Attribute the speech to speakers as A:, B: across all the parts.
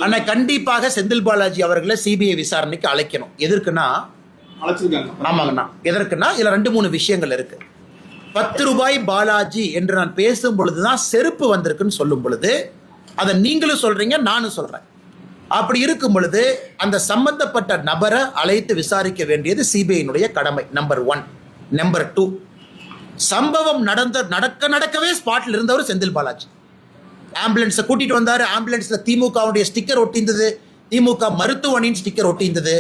A: ஆனா கண்டிப்பாக செந்தில் பாலாஜி அவர்களை சிபிஐ விசாரணைக்கு அழைக்கணும். எதற்குன்னா ஆமாங்கண்ணா, எதற்குன்னா இதுல 2-3 விஷயங்கள் இருக்கு. 10 ரூபாய் பாலாஜி என்று நான் பேசும் பொழுதுதான் செருப்பு வந்திருக்குன்னு சொல்லும் பொழுது அதை நீங்களும் சொல்றீங்க, நானும் சொல்றேன். அப்படி இருக்கும் பொழுது அந்த சம்பந்தப்பட்ட நபரை அழைத்து விசாரிக்க வேண்டியது சிபிஐனுடைய கடமை. நம்பர் 1. நம்பர் 2, சம்பவம் நடக்கவே ஸ்பாட்ல இருந்தவர் செந்தில் பாலாஜி. ஆம்புலன்ஸை கூட்டிட்டு வந்தாரு. ஆம்புலன்ஸ்ல திமுகவுடைய ஸ்டிக்கர் ஒட்டியிருந்தது, திமுக மருத்துவமனையின் ஸ்டிக்கர் ஒட்டியிருந்தது.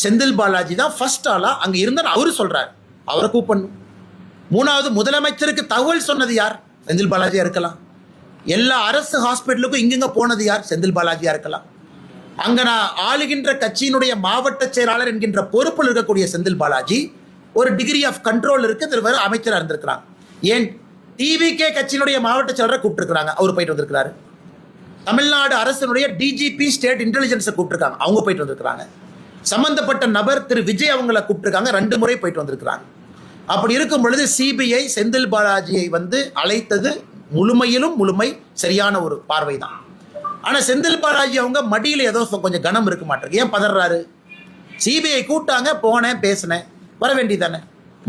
A: செந்தில் பாலாஜி தான் ஃபர்ஸ்ட் ஆளா அங்க இருந்தார். அவரு சொல்றாரு, அவரை கூப்பிடணும். 3வது, முதலமைச்சருக்கு தகவல் சொன்னது யார்? செந்தில் பாலாஜியா இருக்கலாம். எல்லா அரசு ஹாஸ்பிட்டலுக்கும் இங்க போனது யார்? செந்தில் பாலாஜியா இருக்கலாம். அங்க நான் ஆளுகின்ற கட்சியினுடைய மாவட்ட செயலாளர் என்கின்ற பொறுப்பில் இருக்கக்கூடிய செந்தில் பாலாஜி ஒரு டிகிரி ஆஃப் கண்ட்ரோல் இருக்கு, அமைச்சராக இருந்திருக்கிறாங்க. ஏன் டிவிகே கட்சியினுடைய மாவட்ட செயலரை கூப்பிட்டுருக்காங்க, அவர் போயிட்டு வந்திருக்கிறாரு. தமிழ்நாடு அரசினுடைய டிஜிபி ஸ்டேட் இன்டெலிஜென்ஸை கூப்பிட்டுருக்காங்க, அவங்க போயிட்டு வந்திருக்கிறாங்க. சம்பந்தப்பட்ட நபர் திரு விஜய் அவங்களை கூப்பிட்டுருக்காங்க, 2 முறை போயிட்டு வந்திருக்கிறாங்க. அப்படி இருக்கும் பொழுது சிபிஐ செந்தில் பாலாஜியை அழைத்தது முழுமை சரியான ஒரு பார்வை தான். ஆனா செந்தில் பாலாஜி அவங்க மடியில ஏதோ கொஞ்சம் கனம் இருக்க மாட்டேங்குது. ஏன் பதறாரு? சிபிஐ கூட்டாங்க, போனேன், பேசினேன், வர வேண்டியதானே.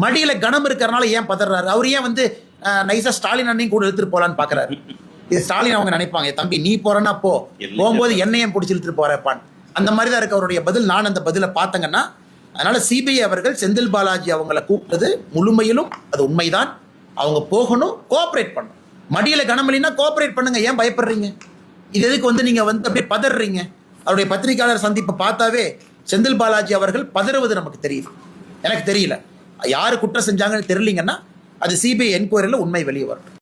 A: மடியில கனம் இருக்கிறனால ஏன் பதறாரு? அவர் ஏன் நைஸா ஸ்டாலின் அண்ணையும் கூட எடுத்துட்டு போலான்னு பாக்குறாரு. இது ஸ்டாலின் அவங்க நினைப்பாங்க, தம்பி நீ போறன்னா போகும்போது என்னையும் பிடிச்சி இழுத்துட்டு போறப்பான். அந்த மாதிரி தான் இருக்கு அவருடைய பதில். நான் அந்த பதிலை பார்த்தங்கன்னா, அதனால சிபிஐ அவர்கள் செந்தில் பாலாஜி அவங்களை கூப்பிட்டது முழுமையிலும் அது உண்மைதான். அவங்க போகணும், கோஆபரேட் பண்ணணும். மடியில கனமலினா கோஆபரேட் பண்ணுங்க, ஏன் பயப்படுறீங்க? இது எதுக்கு நீங்க அப்படியே பதறீங்க? அவருடைய பத்திரிகையாளர் சந்திப்பை பார்த்தாவே செந்தில் பாலாஜி அவர்கள் பதறுவது நமக்கு தெரியுது. எனக்கு தெரியல யாரு குற்றம் செஞ்சாங்கன்னு தெரியலீங்கன்னா அது சிபிஐ என்கொயரியில் உண்மை வெளியே வரும்.